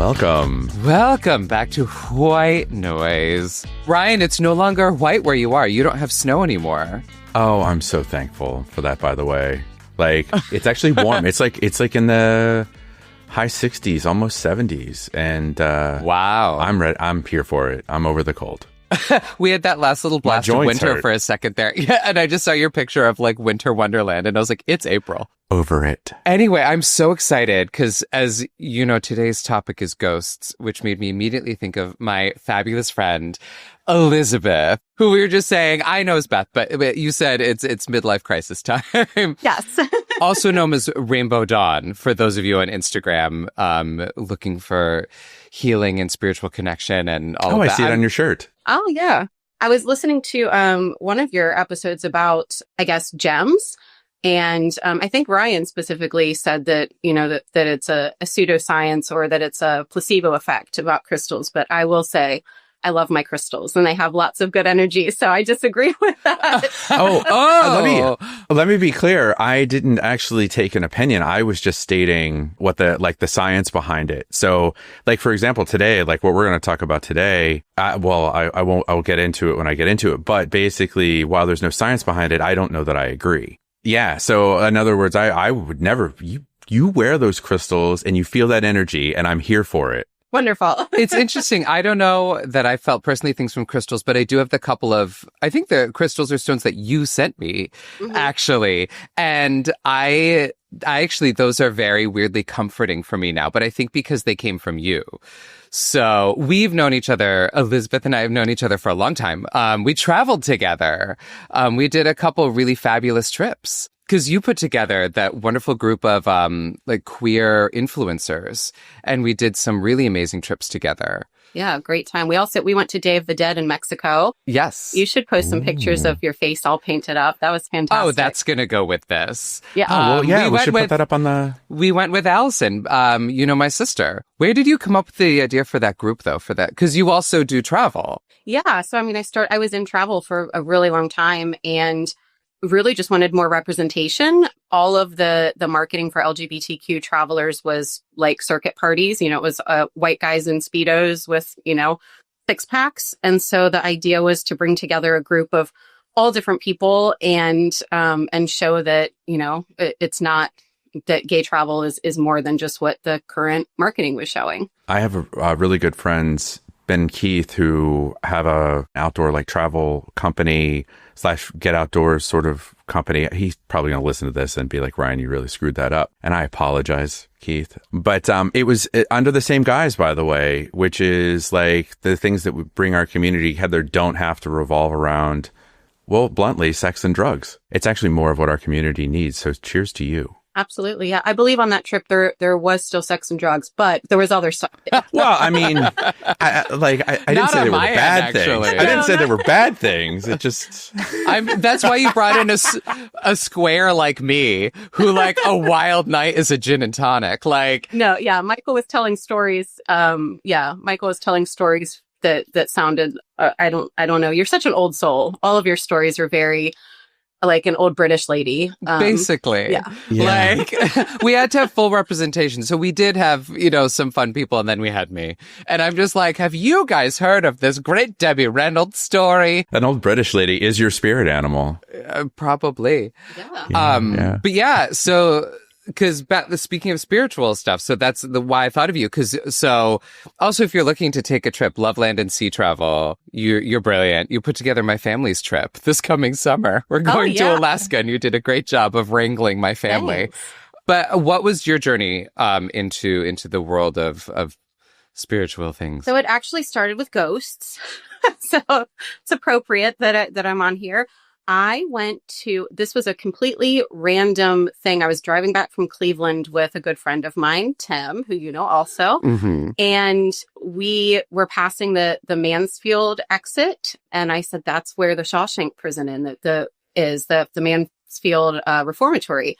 welcome. Welcome back to Whyte Noise. Ryan, it's no longer white where you are. You don't have snow anymore. Oh, I'm so thankful for that, by the way. Like, it's actually warm. It's like in the high 60s, almost 70s. And wow. I'm ready. I'm here for it. I'm over the cold. We had that last little blast of winter for a second there. Yeah, and I just saw your picture of like Winter Wonderland and I was like, it's April. Over it. Anyway, I'm so excited because, as you know, today's topic is ghosts, which made me immediately think of my fabulous friend, Elizabeth, who we were just saying, I know is Beth, but you said it's midlife crisis time. Yes. Also known as Rainbow Dawn, for those of you on Instagram looking for healing and spiritual connection and all of that. Oh, I see it on your shirt. Oh, yeah. I was listening to one of your episodes about, I guess, gems. And I think Ryan specifically said that, you know, that it's a pseudoscience or that it's a placebo effect about crystals. But I will say I love my crystals and they have lots of good energy. So I disagree with that. Let me be clear. I didn't actually take an opinion. I was just stating what the science behind it. So like, for example, today, like what we're going to talk about today, I'll get into it when I get into it. But basically, while there's no science behind it, I don't know that I agree. Yeah. So in other words, I would never, you wear those crystals and you feel that energy and I'm here for it. Wonderful. It's interesting. I don't know that I felt personally things from crystals, but I do have the couple of, I think the crystals are stones that you sent me, actually. And I actually, those are very weirdly comforting for me now, but I think because they came from you. So we've known each other, Elizabeth and I have known each other for a long time. We traveled together. We did a couple really fabulous trips. Because you put together that wonderful group of like queer influencers, and we did some really amazing trips together. Yeah, great time. We went to Day of the Dead in Mexico. Yes. You should post some pictures of your face all painted up. That was fantastic. Oh, that's going to go with this. Yeah. Oh, well, yeah, we should put that up on the... We went with Allison, you know, my sister. Where did you come up with the idea for that group, though, for that? Because you also do travel. Yeah. So, I mean, I was in travel for a really long time and really just wanted more representation. All of the marketing for LGBTQ travelers was like circuit parties. You know, it was white guys in Speedos with, you know, six packs. And so the idea was to bring together a group of all different people and show that, you know, it's not that gay travel is more than just what the current marketing was showing. I have a really good friends, Ben and Keith, who have a outdoor like travel company / get outdoors sort of company. He's probably going to listen to this and be like, Ryan, you really screwed that up. And I apologize, Keith. But it was under the same guise, by the way, which is like the things that would bring our community together don't have to revolve around, well, bluntly, sex and drugs. It's actually more of what our community needs. So cheers to you. Absolutely. Yeah. I believe on that trip, there was still sex and drugs, but there was other stuff. Well, I mean, I didn't say there were bad things. I didn't say there were bad things. It just... That's why you brought in a square like me, who like a wild night is a gin and tonic. Like, no, yeah. Michael was telling stories. Michael was telling stories that sounded, I don't know. You're such an old soul. All of your stories are very... like an old British lady. Basically. Yeah. Like, we had to have full representation. So we did have, you know, some fun people, and then we had me. And I'm just like, have you guys heard of this great Debbie Reynolds story? An old British lady is your spirit animal. Probably. Yeah. But yeah, so... Because speaking of spiritual stuff, so that's why I thought of you. Because so also, if you're looking to take a trip, Loveland and Sea Travel, you're brilliant. You put together my family's trip this coming summer. We're going to Alaska, and you did a great job of wrangling my family. Thanks. But what was your journey into the world of spiritual things? So it actually started with ghosts. So it's appropriate that I'm on here. This was a completely random thing. I was driving back from Cleveland with a good friend of mine, Tim, who you know also. Mm-hmm. And we were passing the Mansfield exit. And I said, that's where the Shawshank prison the Mansfield Reformatory.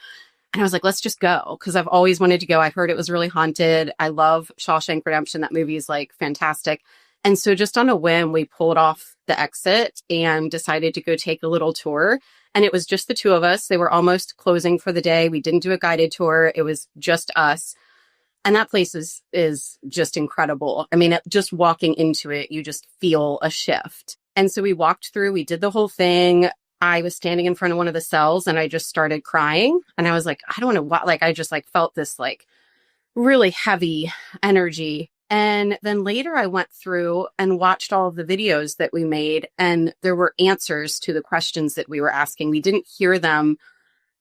And I was like, let's just go. Because I've always wanted to go. I heard it was really haunted. I love Shawshank Redemption. That movie is like fantastic. And so just on a whim, we pulled off the exit and decided to go take a little tour. And it was just the two of us. They were almost closing for the day. We didn't do a guided tour. It was just us. And that place is just incredible. I mean, just walking into it, you just feel a shift. And so we walked through, we did the whole thing. I was standing in front of one of the cells and I just started crying. And I was like, I don't know what, like, I just like felt this like really heavy energy. And then later I went through and watched all of the videos that we made, and there were answers to the questions that we were asking. We didn't hear them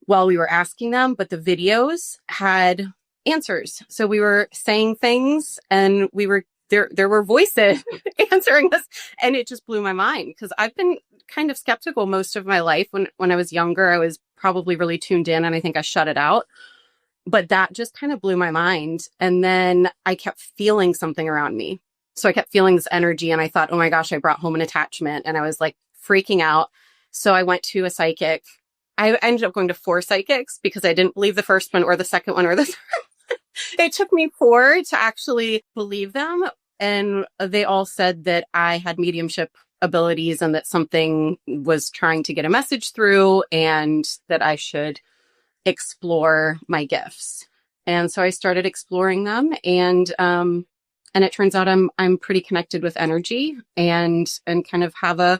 while we were asking them, but the videos had answers. So we were saying things and we were there were voices answering us, and it just blew my mind because I've been kind of skeptical most of my life. When I was younger, I was probably really tuned in, and I think I shut it out. But that just kind of blew my mind. And then I kept feeling something around me. So I kept feeling this energy, and I thought, oh my gosh, I brought home an attachment, and I was like freaking out. So I went to a psychic. I ended up going to 4 psychics because I didn't believe the first one or the second one or the third. It took me 4 to actually believe them. And they all said that I had mediumship abilities and that something was trying to get a message through and that I should explore my gifts. And so I started exploring them, and it turns out I'm pretty connected with energy and kind of have a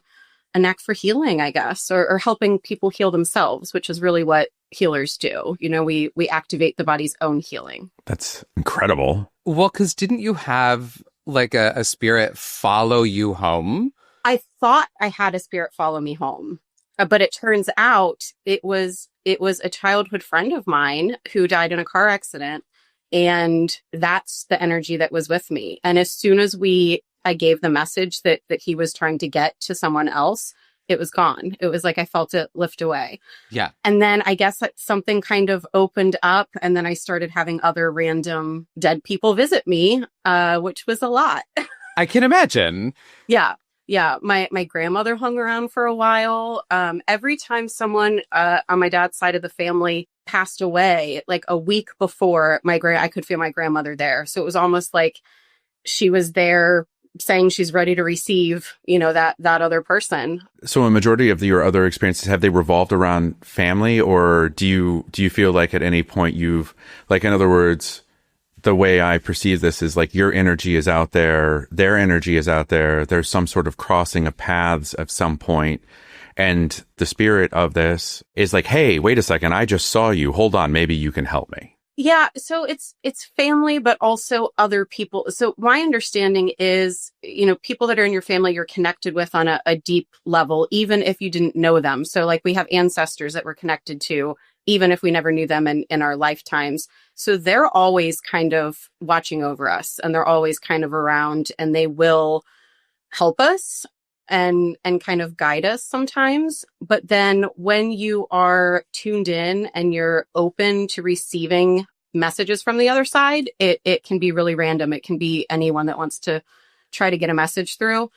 knack for healing, I guess, or helping people heal themselves, which is really what healers do. You know, we activate the body's own healing. That's incredible. Well, because didn't you have like a spirit follow you home? I thought I had a spirit follow me home, but it turns out it was a childhood friend of mine who died in a car accident. And that's the energy that was with me. And as soon as I gave the message that he was trying to get to someone else, it was gone. It was like I felt it lift away. Yeah. And then I guess that something kind of opened up, and then I started having other random dead people visit me, which was a lot. I can imagine. Yeah. Yeah. My grandmother hung around for a while. Every time someone on my dad's side of the family passed away, like a week before I could feel my grandmother there. So it was almost like she was there saying she's ready to receive, that other person. So a majority of your other experiences, have they revolved around family, or do you feel like at any point you've, like, in other words, the way I perceive this is like your energy is out there, their energy is out there, there's some sort of crossing of paths at some point, and the spirit of this is like, hey, wait a second, I just saw you, hold on, maybe you can help me. Yeah, so it's family, but also other people. So my understanding is, people that are in your family you're connected with on a deep level, even if you didn't know them. So like we have ancestors that we're connected to, even if we never knew them in our lifetimes. So they're always kind of watching over us, and they're always kind of around, and they will help us and kind of guide us sometimes. But then when you are tuned in and you're open to receiving messages from the other side, it can be really random. It can be anyone that wants to try to get a message through.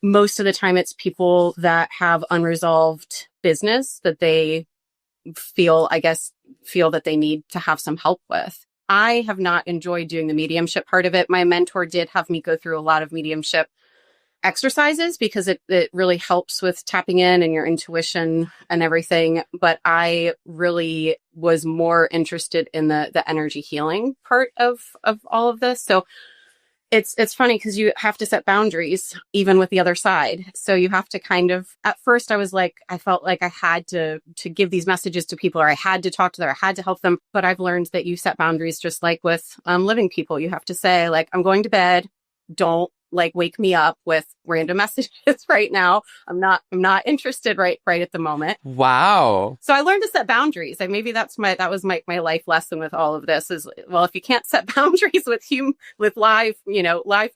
Most of the time it's people that have unresolved business that they feel that they need to have some help with. I have not enjoyed doing the mediumship part of it. My mentor did have me go through a lot of mediumship exercises because it really helps with tapping in and your intuition and everything. But I really was more interested in the energy healing part of all of this. So it's funny because you have to set boundaries even with the other side. So you have to kind of, at first I felt like I had to give these messages to people, or I had to talk to them, or I had to help them. But I've learned that you set boundaries just like with living people. You have to say, like, I'm going to bed. Don't like wake me up with random messages right now. I'm not interested right at the moment. Wow. So I learned to set boundaries. And maybe that was my life lesson with all of this is, well, if you can't set boundaries with live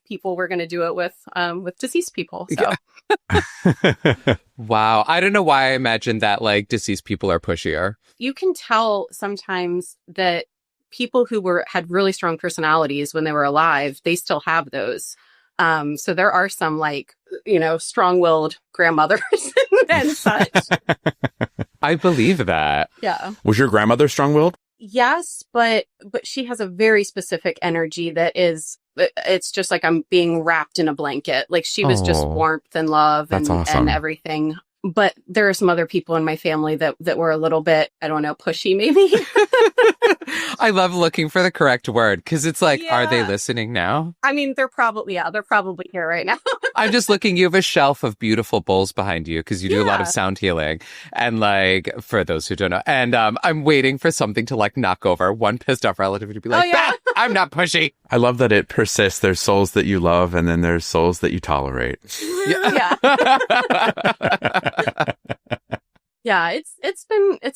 people, we're going to do it with deceased people. So. Yeah. Wow. I don't know why I imagined that like deceased people are pushier. You can tell sometimes that people who had really strong personalities when they were alive, they still have those. So there are some strong-willed grandmothers and such. I believe that. Yeah. Was your grandmother strong-willed? Yes, but she has a very specific energy it's just like I'm being wrapped in a blanket. Like she was just warmth and love and, awesome. And everything. But there are some other people in my family that were a little bit, I don't know, pushy maybe. I love looking for the correct word because it's like, are they Yeah. listening now? I mean, they're probably here right now. I'm just looking. You have a shelf of beautiful bowls behind you because you do a lot of Yeah. sound healing. And like, for those who don't know, and I'm waiting for something to like knock over one pissed off relative to be like, yeah. "Bah, I'm not pushy. I love that it persists. There's souls that you love, and then there's souls that you tolerate. Yeah. Yeah, it's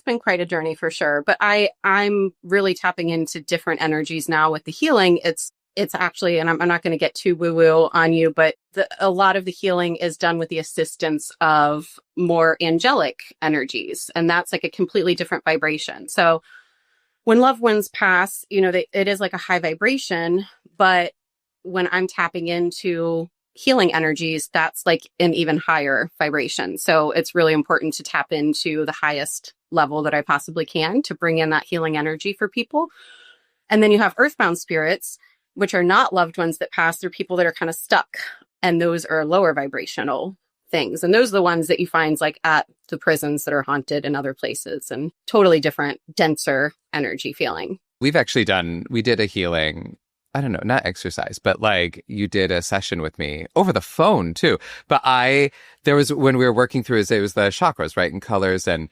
been quite a journey for sure. But I'm really tapping into different energies now with the healing. It's actually, and I'm not going to get too woo woo on you, but a lot of the healing is done with the assistance of more angelic energies, and that's like a completely different vibration. So when loved ones pass, it is like a high vibration, but when I'm tapping into healing energies, that's like an even higher vibration. So it's really important to tap into the highest level that I possibly can to bring in that healing energy for people. And then you have earthbound spirits, which are not loved ones that pass. They're people that are kind of stuck. And those are lower vibrational things. And those are the ones that you find like at the prisons that are haunted and other places, and totally different, denser energy feeling. We did a healing, I don't know, not exercise, but like you did a session with me over the phone too. But there was, when we were working through it was the chakras, right? And colors. And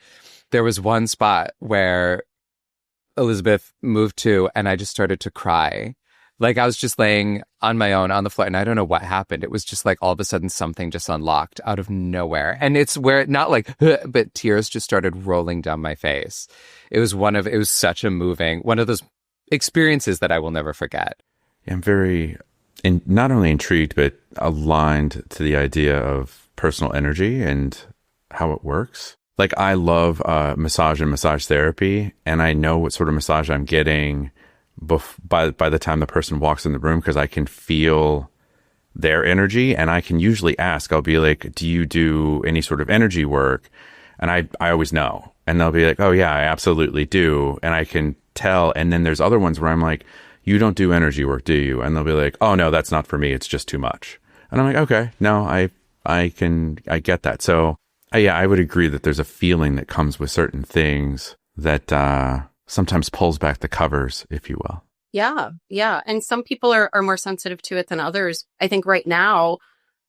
there was one spot where Elizabeth moved to, and I just started to cry. Like I was just laying on my own on the floor, and I don't know what happened. It was just like all of a sudden something just unlocked out of nowhere. And it's where, not like, but tears just started rolling down my face. It was such a moving, one of those experiences that I will never forget. I'm very, not only intrigued, but aligned to the idea of personal energy and how it works. Like I love massage and massage therapy, and I know what sort of massage I'm getting by the time the person walks in the room, because I can feel their energy, and I can usually ask, I'll be like, do you do any sort of energy work? And I always know. And they'll be like, oh yeah, I absolutely do. And I can tell. And then there's other ones where I'm like, you don't do energy work, do you? And they'll be like, oh no, that's not for me. It's just too much. And I'm like, okay, no, I get that. So yeah, I would agree that there's a feeling that comes with certain things that sometimes pulls back the covers, if you will. Yeah. Yeah. And some people are more sensitive to it than others. I think right now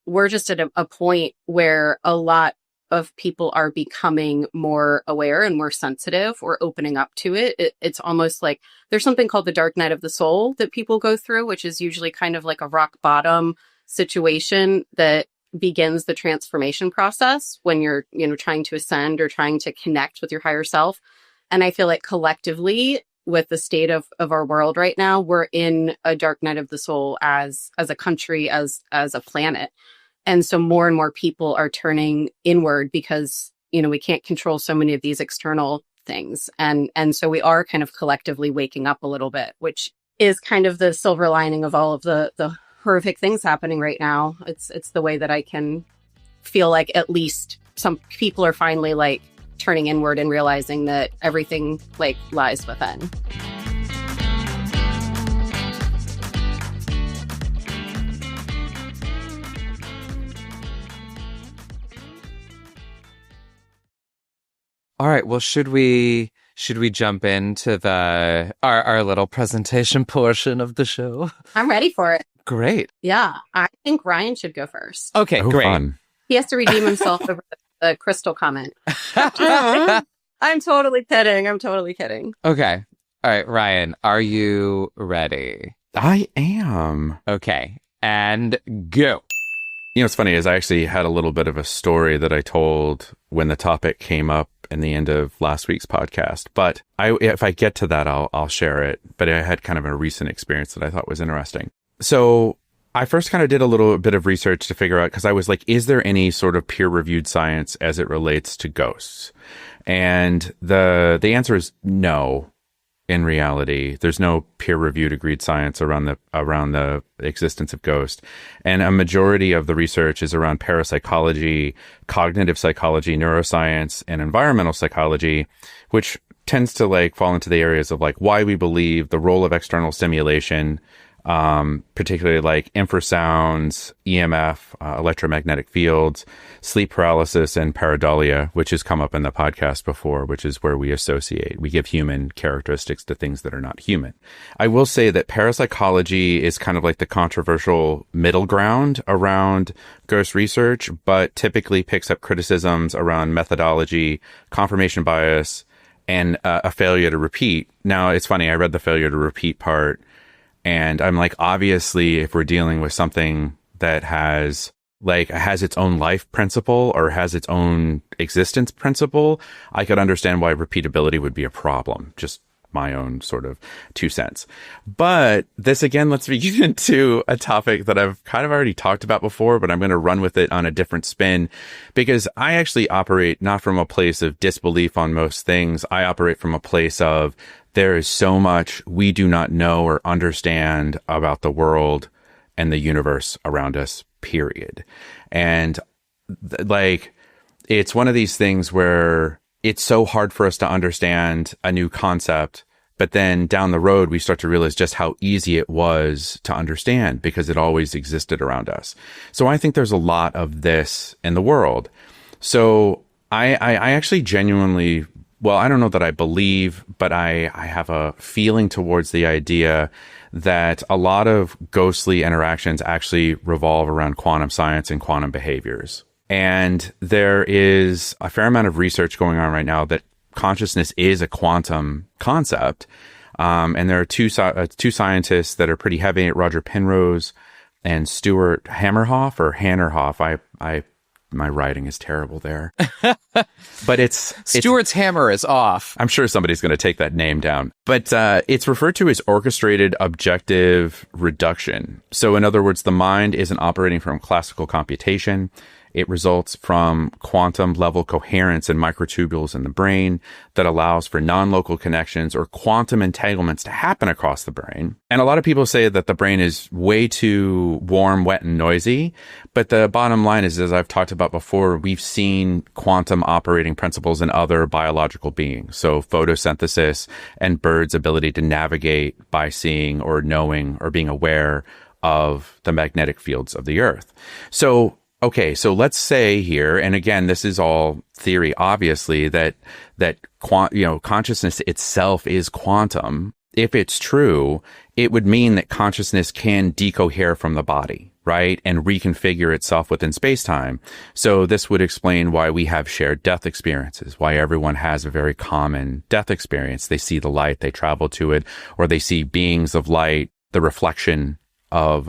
we're just at a point where a lot of people are becoming more aware and more sensitive or opening up to it. It's almost like there's something called the dark night of the soul that people go through, which is usually kind of like a rock bottom situation that begins the transformation process when you're, trying to ascend or trying to connect with your higher self. And I feel like collectively, with the state of our world right now, we're in a dark night of the soul as a country, as a planet. And so more and more people are turning inward because, we can't control so many of these external things. And so we are kind of collectively waking up a little bit, which is kind of the silver lining of all of the horrific things happening right now. It's the way that I can feel like at least some people are finally like turning inward and realizing that everything like lies within. All right. Well, should we jump into our little presentation portion of the show? I'm ready for it. Great. Yeah. I think Ryan should go first. Okay, great. Fun. He has to redeem himself over the crystal comment. I'm totally kidding. Okay. All right, Ryan, are you ready? I am. Okay. And go. What's funny is I actually had a little bit of a story that I told when the topic came up in the end of last week's podcast. But if I get to that, I'll share it. But I had kind of a recent experience that I thought was interesting. So I first kind of did a little bit of research to figure out, because I was like, is there any sort of peer-reviewed science as it relates to ghosts? And the answer is no. In reality, there's no peer-reviewed agreed science around the existence of ghosts. And a majority of the research is around parapsychology, cognitive psychology, neuroscience, and environmental psychology, which tends to like fall into the areas of like why we believe, the role of external stimulation, particularly like infrasounds, EMF, electromagnetic fields, sleep paralysis, and pareidolia, which has come up in the podcast before, which is where we give human characteristics to things that are not human. I will say that parapsychology is kind of like the controversial middle ground around ghost research, but typically picks up criticisms around methodology, confirmation bias, and a failure to repeat. Now, it's funny, I read the failure to repeat part, and I'm like, obviously, if we're dealing with something that has its own life principle or has its own existence principle, I could understand why repeatability would be a problem. Just my own sort of 2 cents. But this, again, let's get into a topic that I've kind of already talked about before, but I'm going to run with it on a different spin, because I actually operate not from a place of disbelief on most things. I operate from a place of, there is so much we do not know or understand about the world and the universe around us, period. And it's one of these things where it's so hard for us to understand a new concept, but then down the road, we start to realize just how easy it was to understand because it always existed around us. So I think there's a lot of this in the world. So I actually genuinely, well, I don't know that I believe, but I have a feeling towards the idea that a lot of ghostly interactions actually revolve around quantum science and quantum behaviors. And there is a fair amount of research going on right now that consciousness is a quantum concept. And there are two scientists that are pretty heavy, Roger Penrose and Stuart Hamerhoff. My writing is terrible there. But Stuart's hammer is off. I'm sure somebody's going to take that name down. But it's referred to as orchestrated objective reduction. So in other words, the mind isn't operating from classical computation. It results from quantum level coherence in microtubules in the brain that allows for non-local connections or quantum entanglements to happen across the brain. And a lot of people say that the brain is way too warm, wet, and noisy. But the bottom line is, as I've talked about before, we've seen quantum operating principles in other biological beings. So photosynthesis and birds' ability to navigate by seeing or knowing or being aware of the magnetic fields of the earth. Okay, so let's say here, and again, this is all theory, obviously, that consciousness itself is quantum. If it's true, it would mean that consciousness can decohere from the body, right? And reconfigure itself within space-time. So this would explain why we have shared death experiences, why everyone has a very common death experience. They see the light, they travel to it, or they see beings of light, the reflection of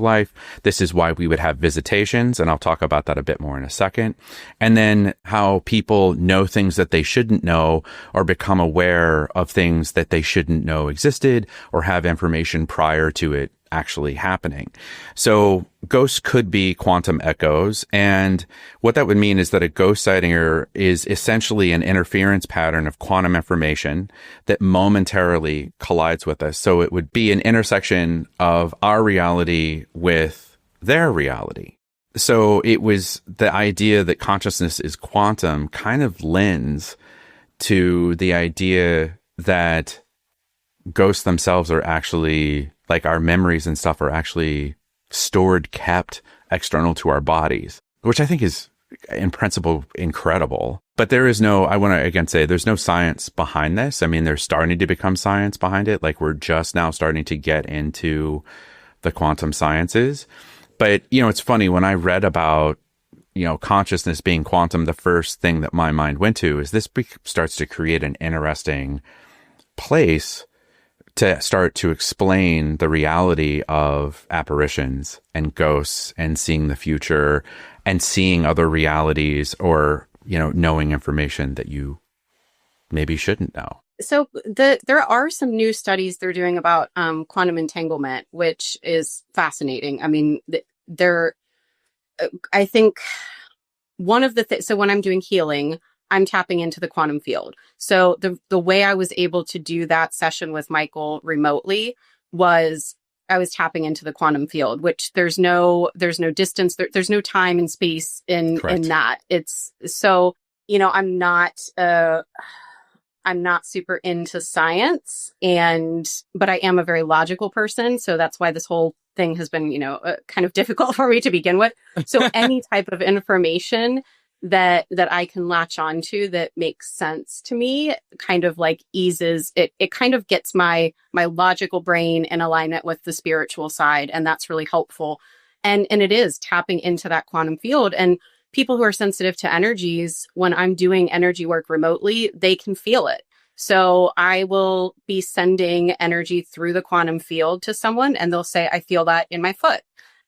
life. This is why we would have visitations, and I'll talk about that a bit more in a second. And then how people know things that they shouldn't know or become aware of things that they shouldn't know existed or have information prior to it actually happening. So ghosts could be quantum echoes. And what that would mean is that a ghost sighting is essentially an interference pattern of quantum information that momentarily collides with us. So it would be an intersection of our reality with their reality. So it was the idea that consciousness is quantum kind of lends to the idea that ghosts themselves are actually, like our memories and stuff, are actually stored, kept external to our bodies, which I think is in principle incredible. But there is I want to again say there's no science behind this. I mean, there's starting to become science behind it. Like we're just now starting to get into the quantum sciences. But, it's funny when I read about, consciousness being quantum, the first thing that my mind went to is this starts to create an interesting place to start to explain the reality of apparitions and ghosts and seeing the future and seeing other realities or, knowing information that you maybe shouldn't know. So there are some new studies they're doing about quantum entanglement, which is fascinating. I mean, I think one of the so when I'm doing healing, I'm tapping into the quantum field. So the way I was able to do that session with Michael remotely was I was tapping into the quantum field, which there's no distance, there's no time and space in that. It's so, I'm not I'm not super into science, but I am a very logical person. So that's why this whole thing has been, kind of difficult for me to begin with. So any type of information that I can latch onto that makes sense to me kind of like eases it. It kind of gets my logical brain in alignment with the spiritual side. And that's really helpful. And it is tapping into that quantum field. And people who are sensitive to energies, when I'm doing energy work remotely, they can feel it. So I will be sending energy through the quantum field to someone and they'll say, I feel that in my foot.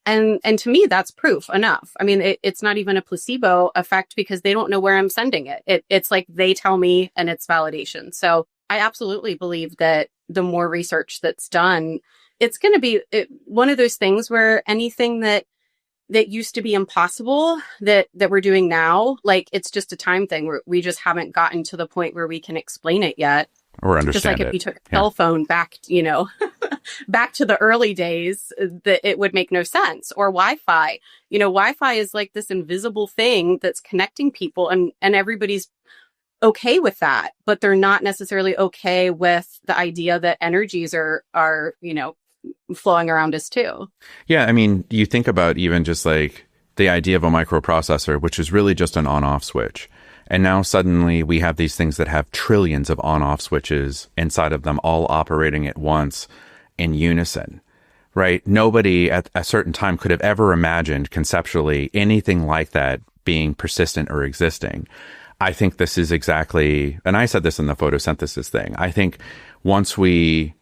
And to me, that's proof enough. I mean, it's not even a placebo effect because they don't know where I'm sending it. It's like they tell me and it's validation. So I absolutely believe that the more research that's done, it's going to be one of those things where anything that used to be impossible that we're doing now, like it's just a time thing where we just haven't gotten to the point where we can explain it yet. Or understand just like it. If you took a cell phone back, back to the early days, that it would make no sense. Or Wi-Fi. Wi-Fi is like this invisible thing that's connecting people and everybody's okay with that, but they're not necessarily okay with the idea that energies are flowing around us too. Yeah, I mean, you think about even just like the idea of a microprocessor, which is really just an on-off switch. And now suddenly we have these things that have trillions of on-off switches inside of them, all operating at once in unison, right? Nobody at a certain time could have ever imagined conceptually anything like that being persistent or existing. I think this is exactly, and I said this in the photosynthesis thing, I think once we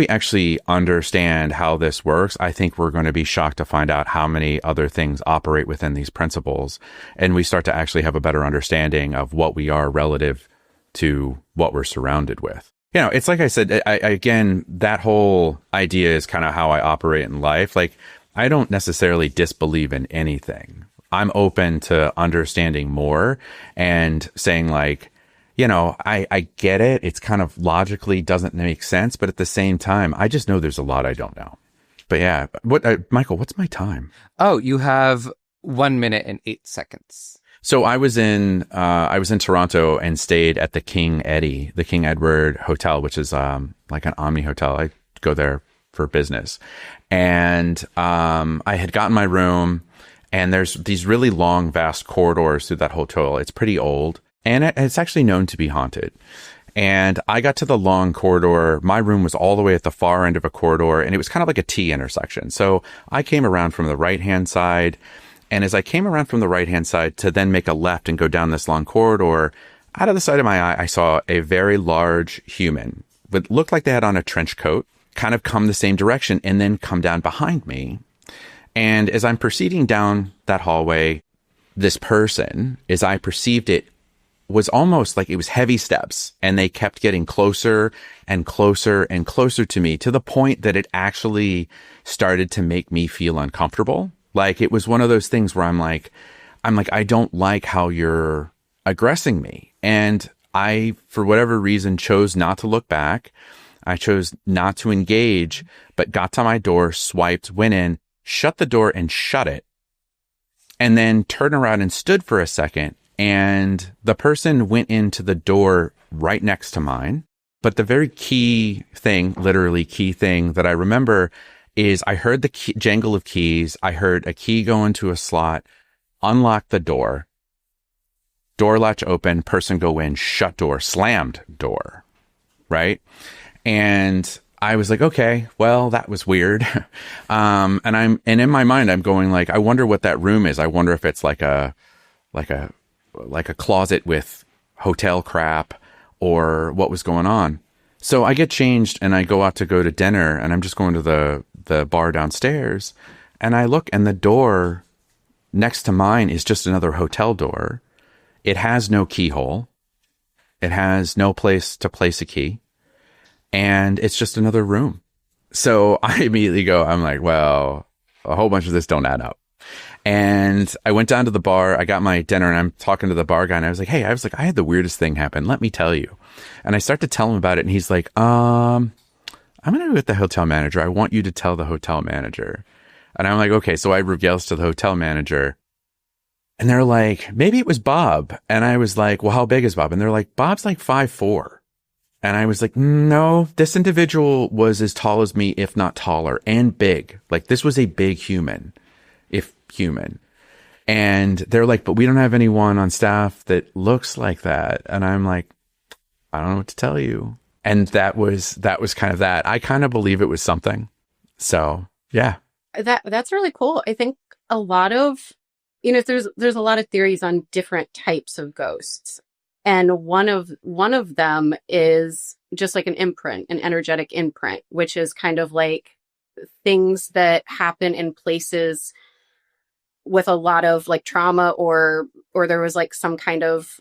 actually understand how this works, I think we're going to be shocked to find out how many other things operate within these principles. And we start to actually have a better understanding of what we are relative to what we're surrounded with. It's like I said, again, that whole idea is kind of how I operate in life. Like, I don't necessarily disbelieve in anything. I'm open to understanding more and saying like, I get it. It's kind of logically doesn't make sense, but at the same time, I just know there's a lot I don't know. But yeah, Michael, what's my time? Oh, you have 1 minute and 8 seconds. So I was in Toronto and stayed at the King Edward Hotel, which is like an Omni hotel. I go there for business, and I had gotten my room, and there's these really long, vast corridors through that hotel. It's pretty old. And it's actually known to be haunted. And I got to the long corridor. My room was all the way at the far end of a corridor, and it was kind of like a T intersection. So I came around from the right-hand side. And as I came around from the right-hand side to then make a left and go down this long corridor, out of the side of my eye, I saw a very large human. It looked like they had on a trench coat, kind of come the same direction, and then come down behind me. And as I'm proceeding down that hallway, this person, as I perceived it, was almost like it was heavy steps, and they kept getting closer and closer and closer to me, to the point that it actually started to make me feel uncomfortable. Like, it was one of those things where I'm like, I don't like how you're aggressing me. And I, for whatever reason, chose not to look back. I chose not to engage, but got to my door, swiped, went in, shut the door and shut it, and then turned around and stood for a second. And the person went into the door right next to mine. But the very key thing, literally key thing that I remember is I heard the jangle of keys. I heard a key go into a slot, unlock the door latch open, person go in, shut door, slammed door, right? And I was like, okay, well, that was weird. And in my mind, I'm going like, I wonder what that room is. I wonder if it's like a closet with hotel crap or what was going on. So I get changed and I go out to go to dinner, and I'm just going to the bar downstairs, and I look, and the door next to mine is just another hotel door. It has no keyhole. It has no place to place a key, and it's just another room. So I immediately I'm like, well, a whole bunch of this don't add up. And I went down to the bar, I got my dinner, and I'm talking to the bar guy, and I was like, I had the weirdest thing happen. Let me tell you. And I start to tell him about it, and he's like, I'm going to go with the hotel manager. I want you to tell the hotel manager. And I'm like, okay. So I regales to the hotel manager, and they're like, maybe it was Bob. And I was like, well, how big is Bob? And they're like, Bob's like 5'4". And I was like, no, this individual was as tall as me, if not taller, and big. Like, this was a big human, if human. And they're like, but we don't have anyone on staff that looks like that. And I'm like, I don't know what to tell you. And that was kind of that. I kind of believe it was something. So, yeah. That's really cool. I think a lot of, there's a lot of theories on different types of ghosts. And one of them is just like an imprint, an energetic imprint, which is kind of like things that happen in places with a lot of like trauma or there was like some kind of,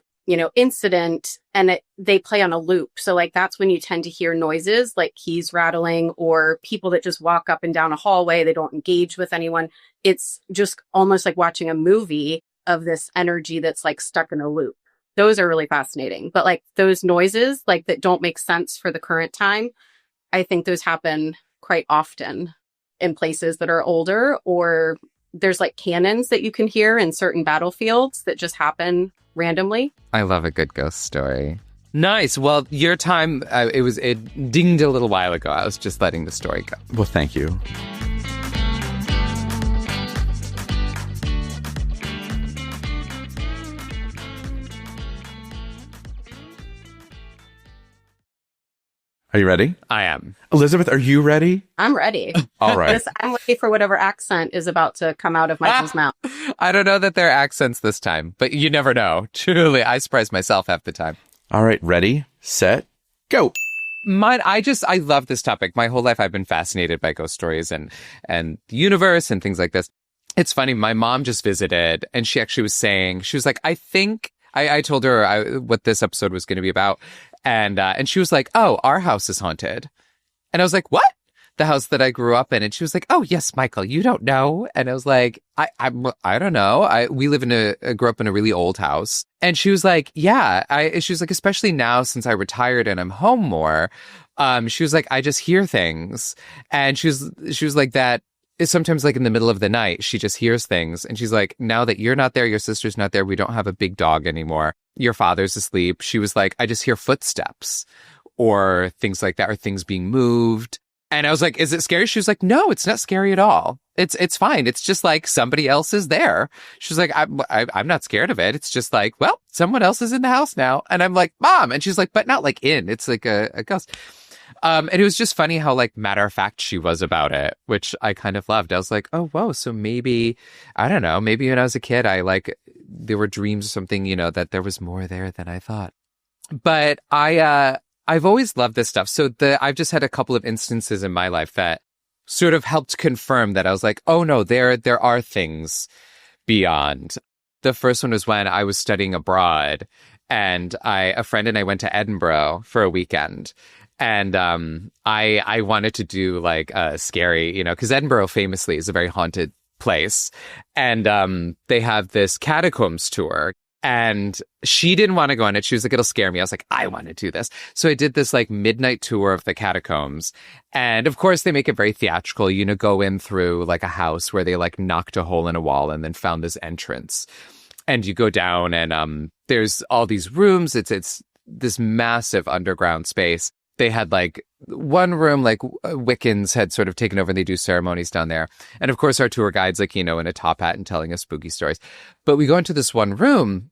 incident, and they play on a loop. So like, that's when you tend to hear noises like keys rattling or people that just walk up and down a hallway. They don't engage with anyone. It's just almost like watching a movie of this energy that's like stuck in a loop. Those are really fascinating. But like those noises like that don't make sense for the current time, I think those happen quite often in places that are older, or there's like cannons that you can hear in certain battlefields that just happen randomly. I love a good ghost story. Nice. Well, your time, it dinged a little while ago. I was just letting the story go. Well, thank you. Are you ready? I am. Elizabeth, are you ready? I'm ready. All right. I'm ready for whatever accent is about to come out of Michael's mouth. I don't know that there are accents this time, but you never know. Truly, I surprise myself half the time. All right. Ready, set, go. Mine, I love this topic. My whole life I've been fascinated by ghost stories and the universe and things like this. It's funny. My mom just visited and she actually was saying, she was like, I told her what this episode was going to be about. And she was like, oh, our house is haunted. And I was like, what? The house that I grew up in. And she was like, oh, yes, Michael, you don't know. And I was like, I don't know. We grew up in a really old house. And she was like, yeah. She was like, especially now since I retired and I'm home more. She was like, I just hear things. And she was like that. Sometimes like in the middle of the night, she just hears things. And she's like, now that you're not there, your sister's not there, we don't have a big dog anymore. Your father's asleep. She was like, I just hear footsteps or things like that, or things being moved. And I was like, is it scary? She was like, no, it's not scary at all. It's fine. It's just like somebody else is there. She was like, I'm not scared of it. It's just like, well, someone else is in the house now. And I'm like, Mom. And she's like, but not like in. It's like a ghost. And it was just funny how like matter of fact she was about it, which I kind of loved. I was like, oh, whoa. So maybe, I don't know, maybe when I was a kid, there were dreams or something, that there was more there than I thought. But I've always loved this stuff. So I've just had a couple of instances in my life that sort of helped confirm that I was like, oh no, there are things beyond. The first one was when I was studying abroad and a friend and I went to Edinburgh for a weekend. And I wanted to do like a scary, because Edinburgh famously is a very haunted place. And they have this catacombs tour. And she didn't want to go on it. She was like, it'll scare me. I was like, I want to do this. So I did this like midnight tour of the catacombs. And of course, they make it very theatrical. Go in through like a house where they like knocked a hole in a wall and then found this entrance. And you go down and there's all these rooms. It's this massive underground space. They had like one room, like Wiccans had sort of taken over and they do ceremonies down there. And of course, our tour guide's like, in a top hat and telling us spooky stories. But we go into this one room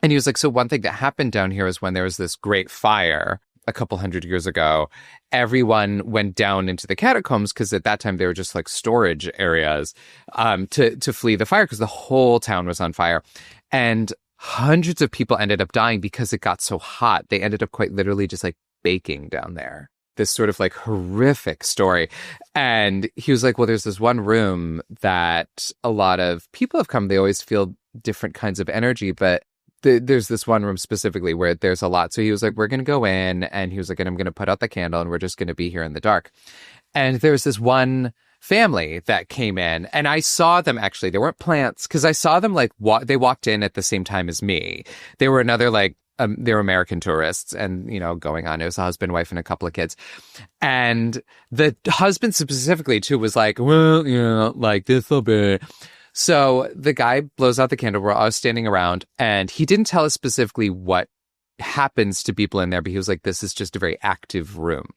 and he was like, so one thing that happened down here is when there was this great fire a couple hundred years ago, everyone went down into the catacombs because at that time they were just like storage areas to flee the fire because the whole town was on fire. And hundreds of people ended up dying because it got so hot. They ended up quite literally just like baking down there. This sort of like horrific story. And he was like, well, there's this one room that a lot of people have come. They always feel different kinds of energy, but there's this one room specifically where there's a lot. So he was like, we're going to go in. And he was like, and I'm going to put out the candle and we're just going to be here in the dark. And there was this one family that came in and I saw them actually. They weren't plants because I saw them like they walked in at the same time as me. They were another like they were American tourists and, going on. It was a husband, wife, and a couple of kids. And the husband specifically, too, was like, well, like this'll be. So the guy blows out the candle. We're all standing around and he didn't tell us specifically what happens to people in there, but he was like, this is just a very active room.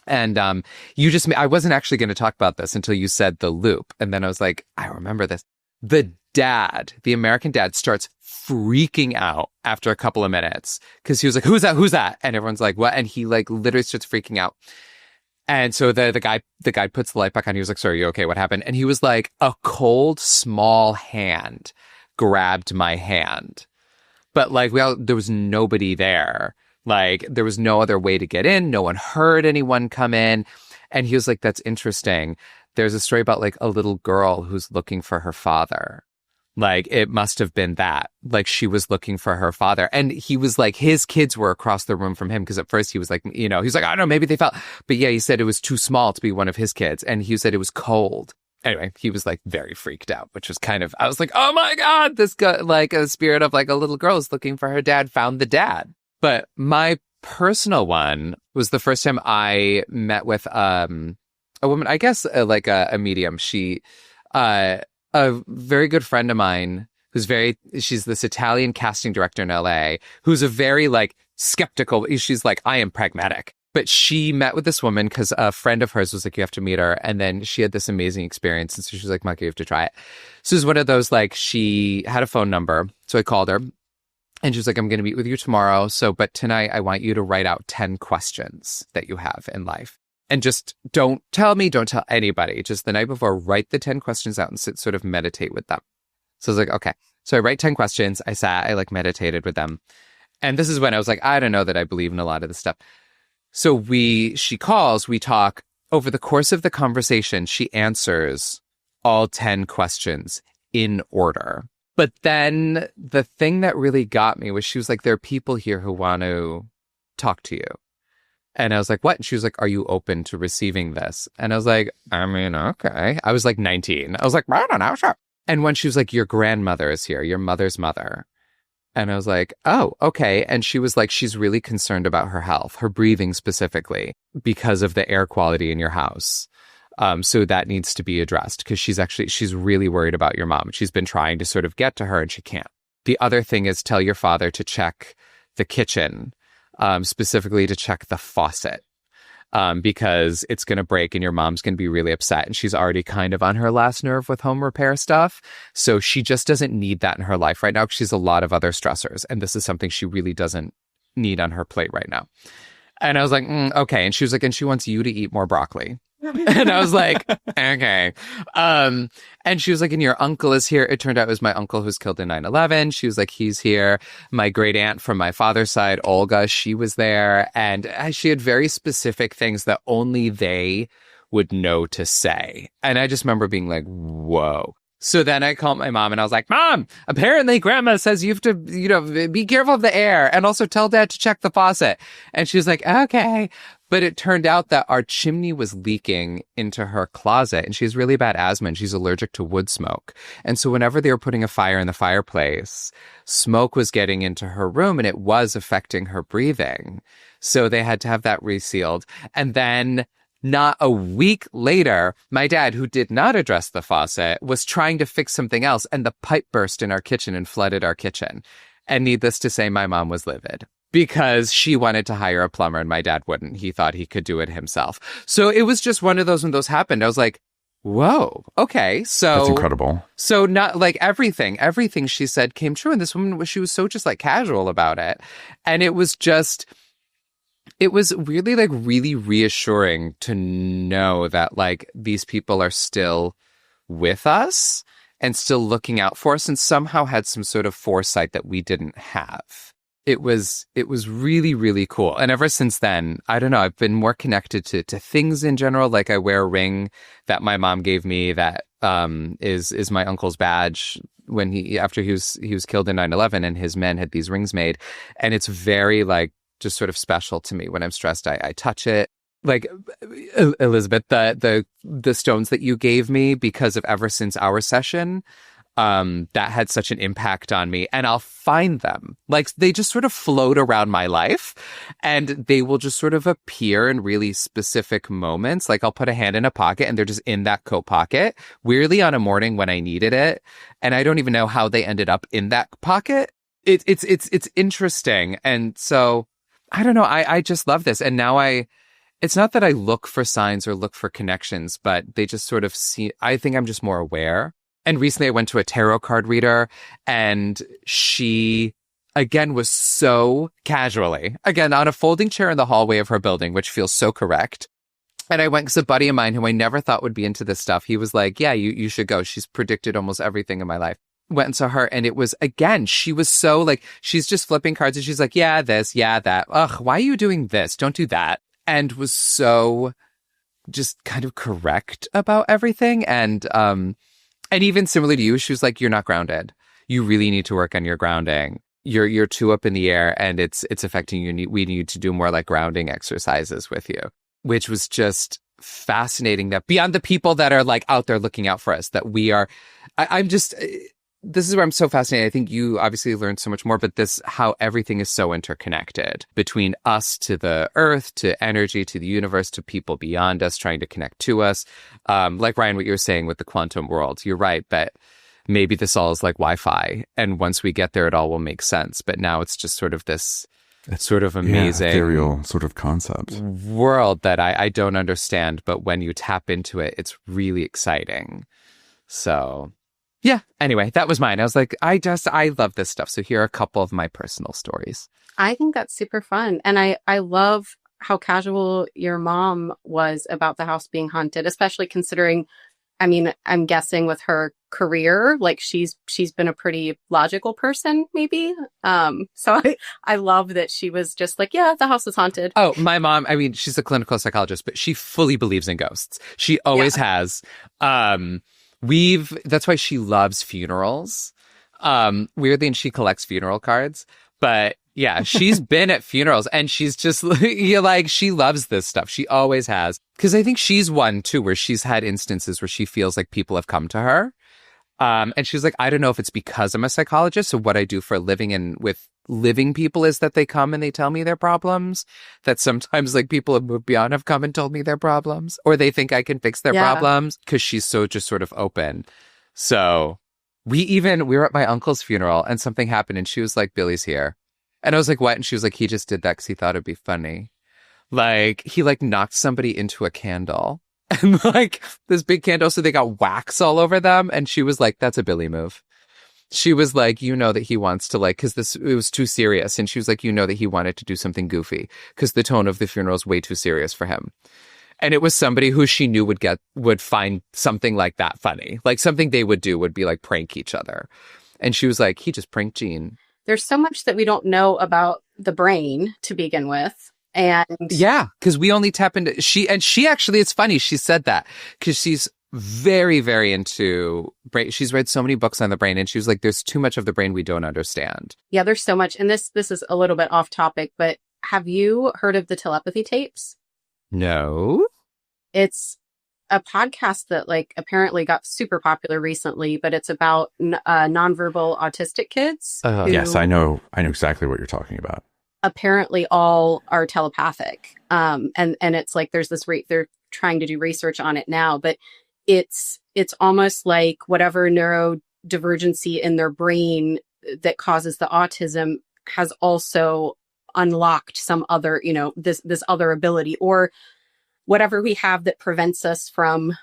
And I wasn't actually going to talk about this until you said the loop. And then I was like, I remember this. The American dad starts freaking out after a couple of minutes because he was like, who's that? Who's that? And everyone's like, what? And he like literally starts freaking out. And so the guy puts the light back on. He was like, sorry, you okay? What happened? And he was like, a cold, small hand grabbed my hand. But like there was nobody there. Like there was no other way to get in. No one heard anyone come in. And he was like, that's interesting. There's a story about like a little girl who's looking for her father. Like it must have been that. Like she was looking for her father. And he was like, his kids were across the room from him. Because at first he was like, he was like, I don't know, maybe they felt. But yeah, he said it was too small to be one of his kids. And he said it was cold. Anyway, he was like very freaked out, which was kind of, I was like, oh my God, this guy, like a spirit of like a little girl is looking for her dad, found the dad. But my personal one was the first time I met with a woman, I guess like a medium. She, a very good friend of mine she's this Italian casting director in LA who's a very like skeptical, she's like, I am pragmatic. But she met with this woman because a friend of hers was like, you have to meet her. And then she had this amazing experience. And so she was like, Monkey, you have to try it. So it was one of those, like, she had a phone number. So I called her and she was like, I'm going to meet with you tomorrow. But tonight I want you to write out 10 questions that you have in life. And just don't tell anybody. Just the night before, write the 10 questions out and sort of meditate with them. So I was like, okay. So I write 10 questions. I like meditated with them. And this is when I was like, I don't know that I believe in a lot of this stuff. So she calls, we talk. Over the course of the conversation, she answers all 10 questions in order. But then the thing that really got me was she was like, there are people here who want to talk to you. And I was like, what? And she was like, are you open to receiving this? And I was like, I mean, okay. I was like 19. I was like, I don't know, sure. And when she was like, your grandmother is here, your mother's mother. And I was like, oh, okay. And she was like, she's really concerned about her health, her breathing specifically, because of the air quality in your house. So that needs to be addressed because she's really worried about your mom. She's been trying to sort of get to her and she can't. The other thing is tell your father to check the kitchen, specifically to check the faucet. Because it's going to break and your mom's going to be really upset. And she's already kind of on her last nerve with home repair stuff. So she just doesn't need that in her life right now because she has a lot of other stressors. And this is something she really doesn't need on her plate right now. And I was like, okay. And she was like, and she wants you to eat more broccoli. And I was like, okay. And she was like, and your uncle is here. It turned out it was my uncle who was killed in 9/11. She was like, he's here. My great aunt from my father's side, Olga, she was there. And she had very specific things that only they would know to say. And I just remember being like, whoa. So then I called my mom and I was like, Mom, apparently grandma says you have to, be careful of the air and also tell dad to check the faucet. And she was like, okay. But it turned out that our chimney was leaking into her closet and she has really bad asthma and she's allergic to wood smoke. And so whenever they were putting a fire in the fireplace, smoke was getting into her room and it was affecting her breathing. So they had to have that resealed. And then not a week later, my dad, who did not address the faucet, was trying to fix something else and the pipe burst in our kitchen and flooded our kitchen. And needless to say, my mom was livid because she wanted to hire a plumber and my dad wouldn't. He thought he could do it himself. So it was just one of those when those happened. I was like, whoa, okay. So that's incredible. So not like everything she said came true. And this woman, she was so just like casual about it. And it was really like really reassuring to know that like these people are still with us and still looking out for us and somehow had some sort of foresight that we didn't have. It was really, really cool. And ever since then, I don't know, I've been more connected to things in general. Like I wear a ring that my mom gave me that is my uncle's badge when after he was killed in 9/11 and his men had these rings made. And it's very like just sort of special to me. When I'm stressed, I touch it. Like Elizabeth, the stones that you gave me because of ever since our session, that had such an impact on me. And I'll find them. Like they just sort of float around my life and they will just sort of appear in really specific moments. Like I'll put a hand in a pocket and they're just in that coat pocket, weirdly on a morning when I needed it. And I don't even know how they ended up in that pocket. it's interesting. And so I don't know. I just love this. And now it's not that I look for signs or look for connections, but they just sort of I think I'm just more aware. And recently I went to a tarot card reader, and she, again, was so casually, again, on a folding chair in the hallway of her building, which feels so correct. And I went because a buddy of mine who I never thought would be into this stuff, he was like, yeah, you should go. She's predicted almost everything in my life. Went and saw her, and it was, again, she was so like, she's just flipping cards, and she's like, yeah, this, yeah, that. Ugh, why are you doing this? Don't do that. And was so just kind of correct about everything. And even similarly to you, she was like, you're not grounded. You really need to work on your grounding. You're too up in the air, and it's affecting you. We need to do more like grounding exercises with you, which was just fascinating, that beyond the people that are like out there looking out for us, that we are, this is where I'm so fascinated. I think you obviously learned so much more, but how everything is so interconnected between us to the earth, to energy, to the universe, to people beyond us trying to connect to us. Like Ryan, what you were saying with the quantum world, you're right, but maybe this all is like Wi-Fi. And once we get there, it all will make sense. But now it's just sort of this sort of amazing, ethereal sort of concept world that I don't understand. But when you tap into it, it's really exciting. So yeah, anyway, that was mine. I was like, I love this stuff. So here are a couple of my personal stories. I think that's super fun. And I love how casual your mom was about the house being haunted, especially considering, I mean, I'm guessing with her career, like she's been a pretty logical person, maybe. So I love that she was just like, yeah, the house is haunted. Oh, my mom, I mean, she's a clinical psychologist, but she fully believes in ghosts. She always has. That's why she loves funerals. Weirdly, and she collects funeral cards. But yeah, she's been at funerals, and she's just like, she loves this stuff. She always has. Because I think she's one too, where she's had instances where she feels like people have come to her. And she's like, I don't know if it's because I'm a psychologist. So what I do for a living and with living people is that they come and they tell me their problems. That sometimes like people have moved beyond have come and told me their problems, or they think I can fix their problems, because she's so just sort of open. So we were at my uncle's funeral, and something happened, and she was like, Billy's here. And I was like, what? And she was like, he just did that because he thought it'd be funny. Like, he like knocked somebody into a candle, and like this big candle, so they got wax all over them. And she was like, that's a Billy move. She was like, you know that he wants to like, because it was too serious. And she was like, you know that he wanted to do something goofy because the tone of the funeral is way too serious for him. And it was somebody who she knew would find something like that funny. Like something they would do would be like prank each other. And she was like, he just pranked Jean. There's so much that we don't know about the brain to begin with. And yeah, because we only tap into she actually, it's funny. She said that because she's very, very into brain. She's read so many books on the brain, and she was like, there's too much of the brain we don't understand. Yeah, there's so much. And this is a little bit off topic, but have you heard of the telepathy tapes? No. It's a podcast that like apparently got super popular recently, but it's about nonverbal autistic kids. Yes, I know exactly what you're talking about. Apparently all are telepathic. And it's like, there's this they're trying to do research on it now, but it's almost like whatever neurodivergency in their brain that causes the autism has also unlocked some other, this other ability, or whatever we have that prevents us from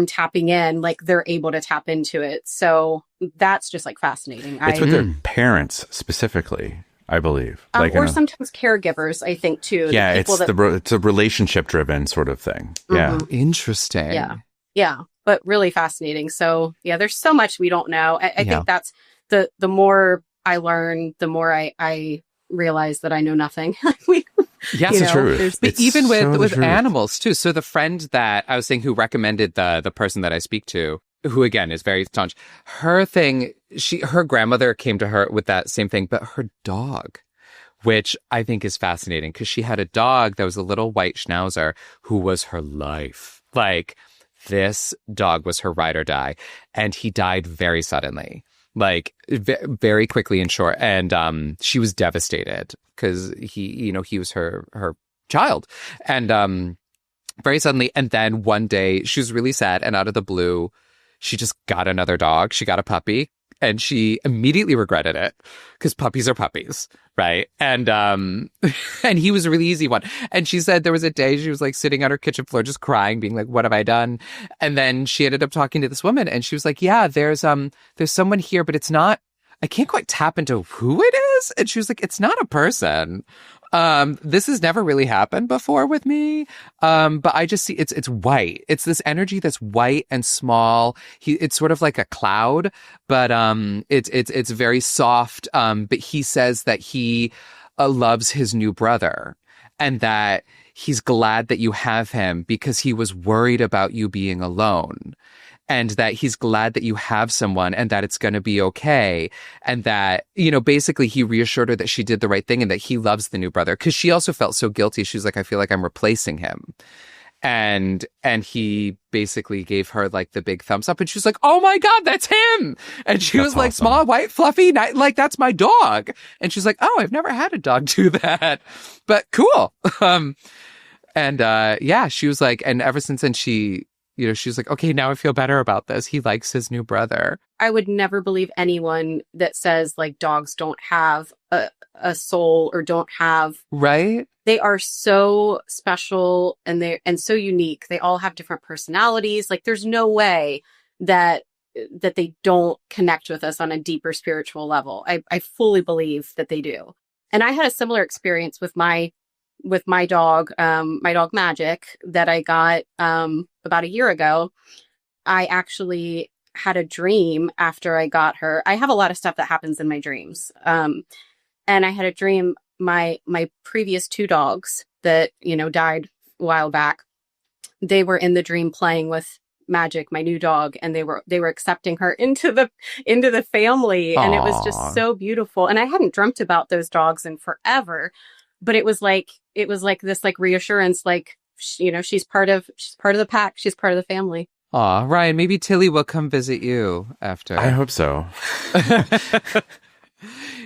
tapping in, like they're able to tap into it. So that's just like fascinating. It's with their parents specifically, I believe. Or sometimes caregivers, I think too. Yeah, it's a relationship driven sort of thing. Yeah. Interesting. Yeah. But really fascinating. So yeah, there's so much we don't know. I think that's the more I learn, the more I realize that I know nothing. Yes, it's true. But even with animals too. So the friend that I was saying who recommended the person that I speak to, who again is very staunch, her grandmother came to her with that same thing, but her dog, which I think is fascinating because she had a dog that was a little white schnauzer who was her life. Like this dog was her ride or die, and he died very suddenly. Like very quickly and short. And she was devastated because he was her child. And very suddenly, and then one day she was really sad, and out of the blue, she just got another dog. She got a puppy, and she immediately regretted it because puppies are puppies, right? And and he was a really easy one. And she said there was a day she was like sitting on her kitchen floor just crying, being like, what have I done? And then she ended up talking to this woman, and she was like, yeah, there's someone here, but it's not, I can't quite tap into who it is. And she was like, it's not a person. This has never really happened before with me. But I just see it's white. It's this energy that's white and small. It's sort of like a cloud, but it's very soft. But he says that he loves his new brother, and that he's glad that you have him because he was worried about you being alone. And that he's glad that you have someone and that it's going to be okay. And that, basically he reassured her that she did the right thing and that he loves the new brother. Because she also felt so guilty. She was like, I feel like I'm replacing him. And he basically gave her like the big thumbs up. And she was like, oh my God, that's him. And she was like, awesome. Small, white, fluffy, like that's my dog. And she's like, oh, I've never had a dog do that. But cool. She was like, and ever since then she was like, okay, now I feel better about this. He likes his new brother. I would never believe anyone that says like dogs don't have a soul or don't have. Right. They are so special and so unique. They all have different personalities. Like there's no way that they don't connect with us on a deeper spiritual level. I fully believe that they do. And I had a similar experience with my dog, my dog Magic, that I got about a year ago. I actually had a dream after I got her. I have a lot of stuff that happens in my dreams. And I had a dream, my previous two dogs that, died a while back, they were in the dream playing with Magic, my new dog, and they were accepting her into the family. Aww. And it was just so beautiful. And I hadn't dreamt about those dogs in forever. But it was like this like reassurance, like, she's part of the pack. She's part of the family. Aw, Ryan, maybe Tilly will come visit you after. I hope so.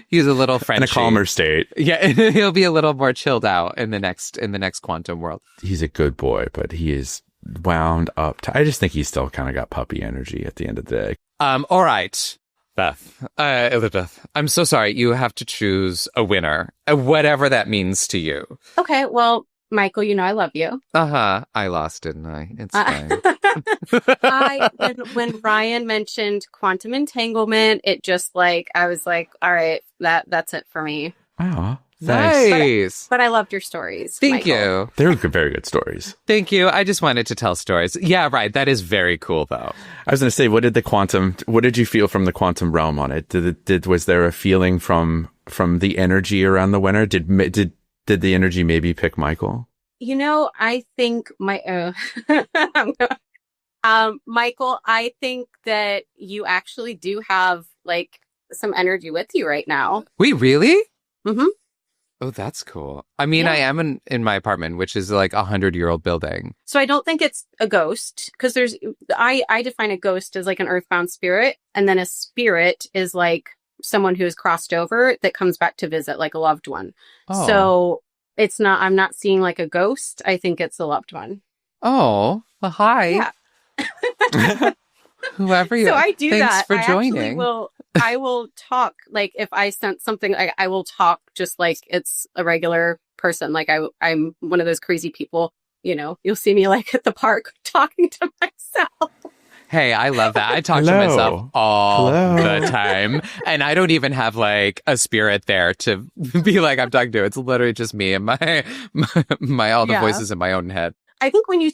He's a little Frenchy. In a calmer state. Yeah, he'll be a little more chilled out in the next quantum world. He's a good boy, but he is wound up. I just think he's still kind of got puppy energy at the end of the day. All right. Beth, Elizabeth, I'm so sorry. You have to choose a winner, whatever that means to you. Okay, well, Michael, I love you. I lost, didn't I? It's fine. When Ryan mentioned quantum entanglement, it just like, I was like, all right, that's it for me. Wow. Nice. But I loved your stories. Thank Michael. you. They're very good stories. Thank you. I just wanted to tell stories. Yeah, right. That is very cool, though. I was going to say, what did you feel from the quantum realm on it? Was there a feeling from the energy around the winner? Did the energy maybe pick Michael? I think Michael, I think that you actually do have like some energy with you right now. Wait, really? Mm-hmm. Oh, that's cool. I mean, Yeah. I am in my apartment, which is like 100-year-old building. So I don't think it's a ghost because I define a ghost as like an earthbound spirit. And then a spirit is like someone who has crossed over that comes back to visit, like a loved one. Oh. So I'm not seeing like a ghost. I think it's a loved one. Oh, well, hi. Yeah. Whoever you So I do Thanks that. for I joining. I will talk like if I sense something, I will talk just like it's a regular person. Like I'm one of those crazy people, you'll see me like at the park talking to myself. Hey, I love that. I talk to Hello. myself all Hello. the time. And I don't even have like a spirit there to be like I'm talking to. It's literally just me and my all the Yeah. voices in my own head. I think when you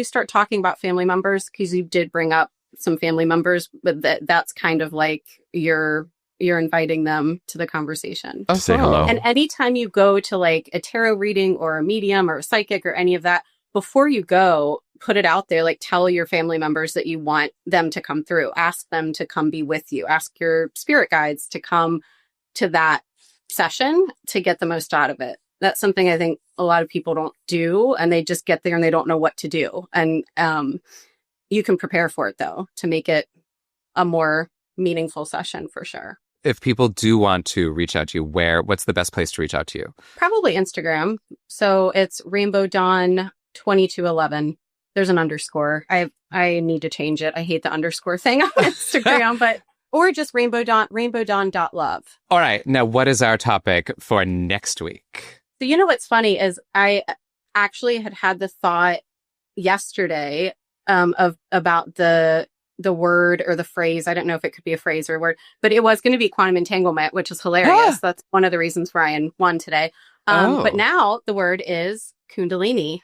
start talking about family members, because you did bring up some family members, but that's kind of like you're inviting them to the conversation. Oh, Say cool. hello. And anytime you go to like a tarot reading or a medium or a psychic or any of that, before you go, put it out there, like tell your family members that you want them to come through. Ask them to come be with you. Ask your spirit guides to come to that session to get the most out of it. That's something I think a lot of people don't do, and they just get there and they don't know what to do. And you can prepare for it, though, to make it a more meaningful session for sure. If people do want to reach out to you, what's the best place to reach out to you? Probably Instagram. So it's Rainbow Dawn 2211. There's an underscore. I need to change it. I hate the underscore thing on Instagram, but or just rainbowdawn.love. All right. Now, what is our topic for next week? So, you know, what's funny is I actually had the thought yesterday about the word or the phrase. I don't know if it could be a phrase or a word, but it was going to be quantum entanglement, which is hilarious. That's one of the reasons Ryan won today. But now the word is Kundalini.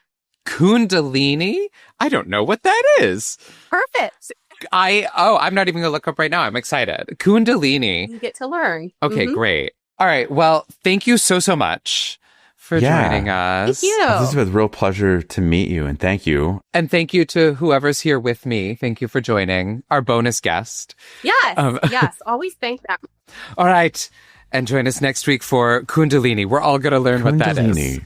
Kundalini? I don't know what that is. Perfect. I'm not even going to look up right now. I'm excited. Kundalini. You get to learn. Okay, great. All right. Well, thank you so much for joining us. Thank you. This is a real pleasure to meet you, and thank you. And thank you to whoever's here with me. Thank you for joining our bonus guest. Yes. Yes. Always thank them. All right. And join us next week for Kundalini. We're all going to learn what that is.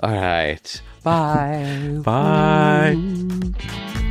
All right. Bye. Bye.